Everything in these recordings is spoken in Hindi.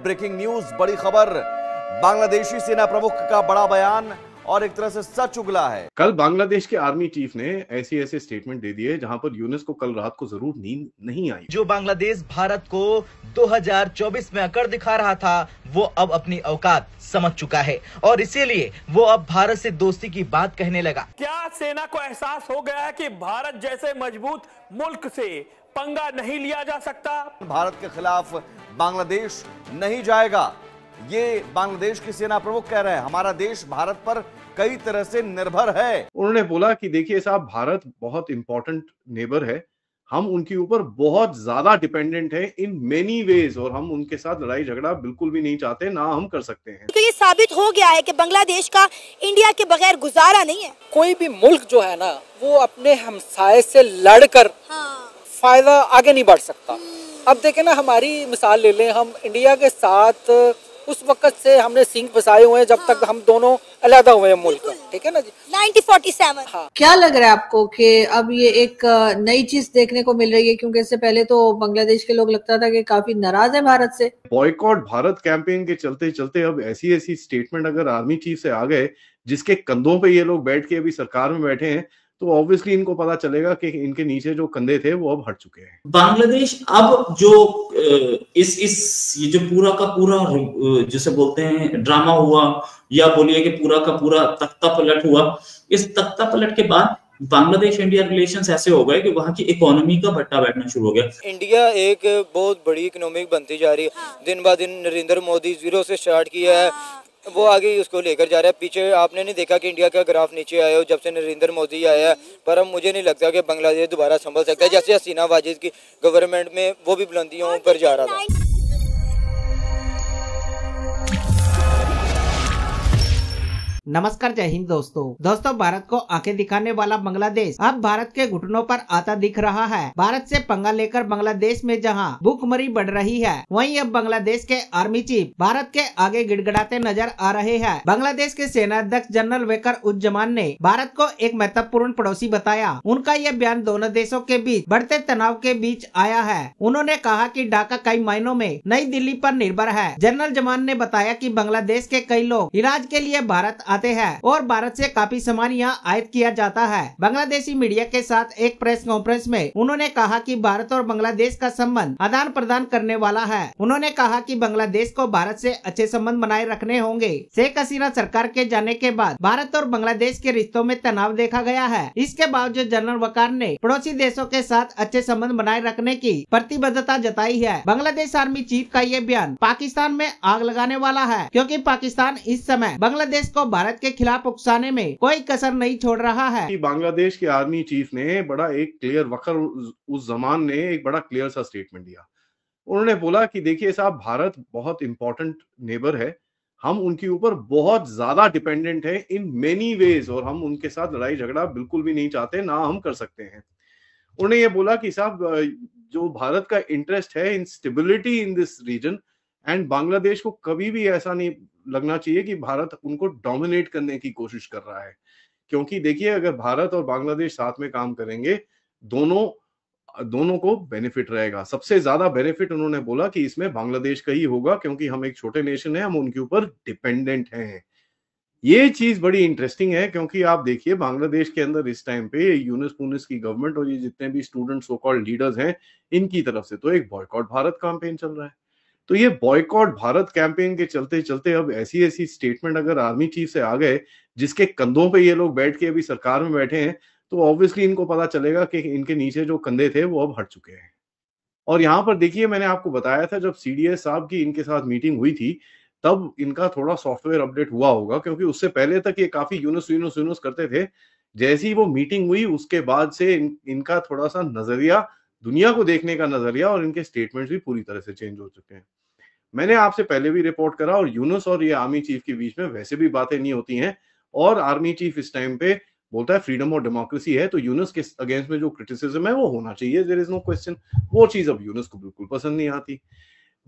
ब्रेकिंग न्यूज, बड़ी खबर। बांग्लादेशी सेना प्रमुख का बड़ा बयान और एक तरह से सच उगला है। कल बांग्लादेश के आर्मी चीफ ने ऐसे स्टेटमेंट दे दिए जहां पर यूनुस को कल रात को जरूर नींद नहीं आई। जो बांग्लादेश भारत को 2024 में अकड़ दिखा रहा था, वो अब अपनी औकात समझ चुका है और इसीलिए वो अब भारत से दोस्ती की बात कहने लगा। क्या सेना को एहसास हो गया है कि भारत जैसे मजबूत मुल्क से पंगा नहीं लिया जा सकता? भारत के खिलाफ बांग्लादेश नहीं जाएगा, ये बांग्लादेश की सेना प्रमुख कह रहे हैं। हमारा देश भारत पर कई तरह से निर्भर है। उन्होंने बोला कि देखिए साहब, भारत बहुत इंपॉर्टेंट नेबर है, हम उनके ऊपर बहुत ज्यादा डिपेंडेंट है इन मेनी वेज, और हम उनके साथ लड़ाई झगड़ा बिल्कुल भी नहीं चाहते, ना हम कर सकते हैं। तो ये साबित हो गया है कि बांग्लादेश का इंडिया के बगैर गुजारा नहीं है। कोई भी मुल्क जो है ना, वो अपने हमसाये से लड़कर फायदा आगे नहीं बढ़ सकता। अब देखें ना, हमारी मिसाल ले लें, हम इंडिया के साथ उस वक्त से हमने सिंह फंसाए हुए हैं जब तक हम दोनों अलग हुए हैं मुल्क, ठीक है ना जी, 1947। हाँ। क्या लग रहा है आपको कि अब ये एक नई चीज देखने को मिल रही है? क्योंकि इससे पहले तो बांग्लादेश के लोग लगता था कि काफी नाराज है भारत से। बॉयकॉट भारत कैंपेन के चलते चलते अब ऐसी स्टेटमेंट अगर आर्मी चीफ से आ गए, जिसके कंधों पे ये लोग बैठ के अभी सरकार में बैठे हैं, तो ऑब्वियसली इनको पता चलेगा कि इनके नीचे जो कंधे थे वो अब हट चुके हैं। बांग्लादेश अब जो ये जो पूरा का पूरा जिसे बोलते हैं ड्रामा हुआ, या बोलिए कि पूरा का पूरा तख्ता पलट हुआ, इस तख्ता पलट के बाद बांग्लादेश इंडिया रिलेशंस ऐसे हो गए कि वहाँ की इकोनॉमी का भट्टा बैठना शुरू हो गया। इंडिया एक बहुत बड़ी इकोनॉमिक बनती जा रही है, दिन ब दिन नरेंद्र मोदी 0 से स्टार्ट किया है, वो आगे उसको लेकर जा रहा है। पीछे आपने नहीं देखा कि इंडिया का ग्राफ नीचे आया हो जब से नरेंद्र मोदी आया है, पर अब मुझे नहीं लगता कि बांग्लादेश दोबारा संभल सकता है। जैसे हसीना वाजिद की गवर्नमेंट में वो भी बुलंदियों पर जा रहा था। नमस्कार, जय हिंद दोस्तों, भारत को आंखें दिखाने वाला बांग्लादेश अब भारत के घुटनों पर आता दिख रहा है। भारत से पंगा लेकर बांग्लादेश में जहां भूखमरी बढ़ रही है, वहीं अब बांग्लादेश के आर्मी चीफ भारत के आगे गिड़गिड़ाते नजर आ रहे हैं। बांग्लादेश के सेना अध्यक्ष जनरल वेकर उज्जमान ने भारत को एक महत्वपूर्ण पड़ोसी बताया। उनका यह बयान दोनों देशों के बीच बढ़ते तनाव के बीच आया है। उन्होंने कहा कि ढाका कई मायनों में नई दिल्ली पर निर्भर है। जनरल जमान ने बताया कि बांग्लादेश के कई लोग इलाज के लिए भारत आते हैं और भारत से काफी सामान यहाँ आयात किया जाता है। बांग्लादेशी मीडिया के साथ एक प्रेस कॉन्फ्रेंस में उन्होंने कहा कि भारत और बांग्लादेश का संबंध आदान प्रदान करने वाला है। उन्होंने कहा कि बांग्लादेश को भारत से अच्छे संबंध बनाए रखने होंगे। शेख हसीना सरकार के जाने के बाद भारत और बांग्लादेश के रिश्तों में तनाव देखा गया है। इसके बावजूद जनरल वकार ने पड़ोसी देशों के साथ अच्छे संबंध बनाए रखने की प्रतिबद्धता जताई है। बांग्लादेश आर्मी चीफ का ये बयान पाकिस्तान में आग लगाने वाला है, क्योंकि पाकिस्तान इस समय बांग्लादेश को भारत के खिलाफ उकसाने में कोई कसर नहीं छोड़ रहा है। बांग्लादेश के आर्मी चीफ ने बड़ा एक क्लियर वकर उस जमान ने एक बड़ा क्लियर सा स्टेटमेंट दिया। उन्होंने बोला कि देखिए साहब, भारत बहुत इंपॉर्टेंट नेबर है, हम उनके ऊपर बहुत ज्यादा डिपेंडेंट है इन मेनी वेज, और हम उनके साथ लड़ाई झगड़ा बिल्कुल भी नहीं चाहते, ना हम कर सकते हैं। उन्होंने ये बोला कि साहब, जो भारत का इंटरेस्ट है in stability in this region, and Bangladesh को कभी भी ऐसा नहीं लगना चाहिए कि भारत उनको डोमिनेट करने की कोशिश कर रहा है। क्योंकि देखिए, अगर भारत और बांग्लादेश साथ में काम करेंगे, दोनों को बेनिफिट रहेगा। सबसे ज्यादा बेनिफिट उन्होंने बोला कि इसमें बांग्लादेश का ही होगा, क्योंकि हम एक छोटे नेशन है, हम उनके ऊपर डिपेंडेंट हैं। ये चीज बड़ी इंटरेस्टिंग है, क्योंकि आप देखिए बांग्लादेश के अंदर इस टाइम पे यूनुस पूनिस की गवर्नमेंट और ये जितने भी स्टूडेंट सो कॉल्ड लीडर्स हैं, इनकी तरफ से तो एक बॉयकॉट भारत कैंपेन चल रहा है। तो ये बॉयकॉट भारत कैंपेन के चलते चलते अब ऐसी स्टेटमेंट अगर आर्मी चीफ से आ गए, जिसके कंधों पे ये लोग बैठ के अभी सरकार में बैठे हैं, तो ऑब्वियसली इनको पता चलेगा कि इनके नीचे जो कंधे थे वो अब हट चुके हैं। और यहाँ पर देखिए, मैंने आपको बताया था जब सीडीएस साहब की इनके साथ मीटिंग हुई थी, तब इनका थोड़ा सॉफ्टवेयर अपडेट हुआ होगा, क्योंकि उससे पहले तक ये काफी यूनुस करते थे। जैसी ही वो मीटिंग हुई, उसके बाद से इनका थोड़ा सा नजरिया, दुनिया को देखने का नजरिया और इनके स्टेटमेंट्स भी पूरी तरह से चेंज हो चुके हैं। मैंने आपसे पहले भी रिपोर्ट करा, और यूनुस और ये आर्मी चीफ के बीच में वैसे भी बातें नहीं होती हैं, और आर्मी चीफ इस टाइम पे बोलता है फ्रीडम और डेमोक्रेसी है, तो यूनुस के अगेंस्ट में जो क्रिटिसिज्म है वो होना चाहिए, देयर इज नो क्वेश्चन। वो चीज अब यूनुस को बिल्कुल पसंद नहीं आती।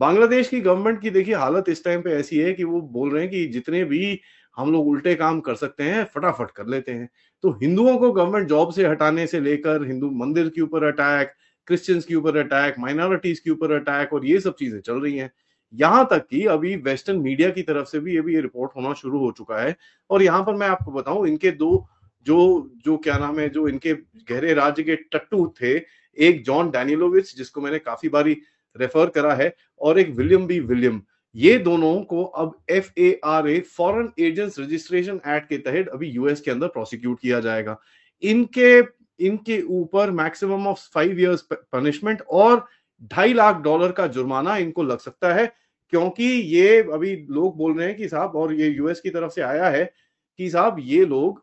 बांग्लादेश की गवर्नमेंट की देखिए हालत इस टाइम पे ऐसी है कि वो बोल रहे हैं कि जितने भी हम लोग उल्टे काम कर सकते हैं फटाफट कर लेते हैं। तो हिंदुओं को गवर्नमेंट जॉब से हटाने से लेकर हिंदू मंदिर के ऊपर अटैक, क्रिश्चियंस के ऊपर अटैक, माइनॉरिटीज के ऊपर अटैक, और ये सब चीजें चल रही हैं। यहाँ तक कि अभी वेस्टर्न मीडिया की तरफ से भी ये रिपोर्ट होना शुरू हो चुका है। और यहाँ पर मैं आपको बताऊं, इनके दो जो क्या नाम है, जो इनके गहरे राज्य के टट्टू थे, एक जॉन डैनियलोविच जिसको मैंने काफी बारी रेफर करा है, और एक विलियम बी विलियम, ये दोनों को अब FARA foreign agents registration act के तहत अभी यूएस के अंदर प्रोसिक्यूट किया जाएगा। इनके ऊपर मैक्सिमम ऑफ 5 years पनिशमेंट और $2.5 लाख का जुर्माना इनको लग सकता है, क्योंकि ये अभी लोग बोल रहे हैं कि साहब, और ये यूएस की तरफ से आया है कि साहब ये लोग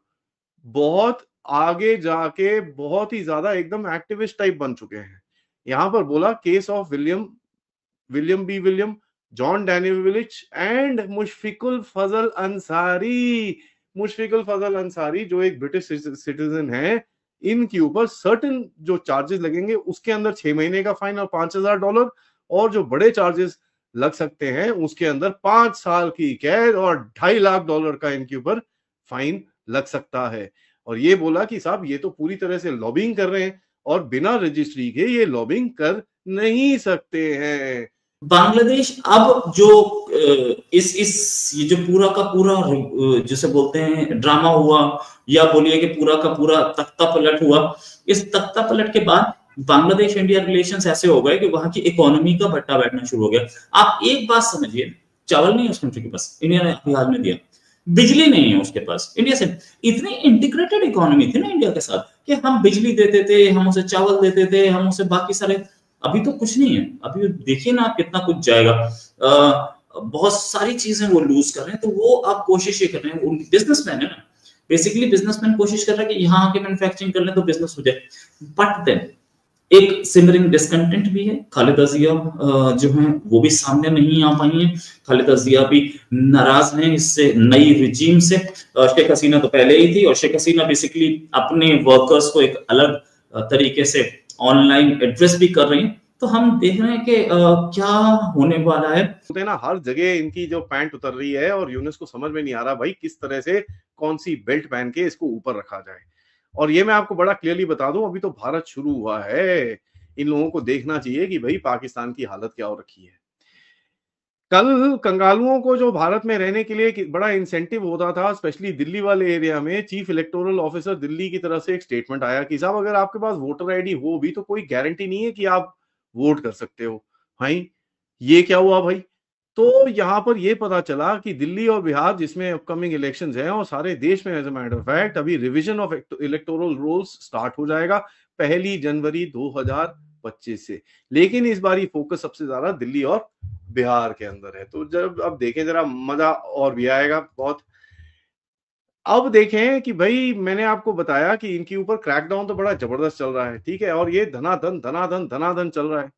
बहुत आगे जाके बहुत ही ज्यादा एकदम एक्टिविस्ट टाइप बन चुके हैं। यहां पर बोला case of William B William, John Danielovich and Mushfiqul Fazal Ansari जो एक ब्रिटिश सिटीजन है, इनके ऊपर सर्टेन जो चार्जेस लगेंगे उसके अंदर 6 महीने का फाइन और $5,000, और जो बड़े चार्जेस लग सकते हैं उसके अंदर 5 साल की कैद और $2.5 लाख का इनके ऊपर फाइन लग सकता है। और ये बोला कि साहब ये तो पूरी तरह से लॉबिंग कर रहे हैं और बिना रजिस्ट्री के ये लॉबिंग कर नहीं सकते हैं। बांग्लादेश अब जो ये जो पूरा का पूरा जिसे बोलते हैं ड्रामा हुआ, या बोलिए कि पूरा का पूरा तख्ता पलट हुआ, इस तख्ता पलट के बाद बांग्लादेश इंडिया रिलेशंस ऐसे हो गए कि वहां की इकोनॉमी का भट्टा बैठना शुरू हो गया। आप एक बात समझिए, चावल नहीं है उस कंट्री के पास, इंडिया ने अभी हाल में दिया, बिजली नहीं है उसके पास, इंडिया से इतनी इंटीग्रेटेड इकोनॉमी थी ना इंडिया के साथ कि हम बिजली देते थे, हम उसे चावल देते थे, हम उसे बाकी सारे, अभी तो कुछ नहीं है। अभी देखिए ना आप कितना कुछ जाएगा, बहुत सारी चीजें वो लूज कर रहे हैं। तो वो आप कोशिश ये कर रहे हैं, बिजनेसमैन है ना, बेसिकली बिजनेसमैन कोशिश कर रहा है कि यहाँ आके मैन्युफैक्चरिंग कर ले तो बिजनेस हो जाए। बट देन एक सिमरिंग डिस्कंटेंट भी है, खालिदा जिया जो है वो भी सामने नहीं आ पाई है, खालिदा जिया भी नाराज हैं इससे, नई रिजीम से। शेख हसीना तो पहले ही थी, और शेख हसीना बेसिकली अपने वर्कर्स को एक अलग तरीके से ऑनलाइन एड्रेस भी कर रही हैं। तो हम देख रहे हैं कि क्या होने वाला है। ना हर जगह इनकी जो पैंट उतर रही है, और यूनुस को समझ में नहीं आ रहा भाई किस तरह से कौन सी बेल्ट पहन के इसको ऊपर रखा जाए। और ये मैं आपको बड़ा क्लियरली बता दूं, अभी तो भारत शुरू हुआ है, इन लोगों को देखना चाहिए कि भाई पाकिस्तान की हालत क्या हो रखी है। कल कंगालुओं को जो भारत में रहने के लिए बड़ा इंसेंटिव होता था, स्पेशली दिल्ली वाले एरिया में, चीफ इलेक्टोरल ऑफिसर दिल्ली की तरफ से एक स्टेटमेंट आया कि साहब अगर आपके पास वोटर आईडी हो भी तो कोई गारंटी नहीं है कि आप वोट कर सकते हो। भाई ये क्या हुआ भाई? तो यहाँ पर ये पता चला कि दिल्ली और बिहार जिसमें अपकमिंग इलेक्शंस हैं, और सारे देश में as a matter of fact अभी revision of electoral rolls start हो जाएगा 1 जनवरी 2025 से। लेकिन इस बार फोकस सबसे ज्यादा दिल्ली और बिहार के अंदर है। तो जब अब देखें जरा मजा और भी आएगा बहुत। अब देखें कि भाई मैंने आपको बताया कि इनके ऊपर क्रैकडाउन तो बड़ा जबरदस्त चल रहा है, ठीक है, और ये धनाधन चल रहा है।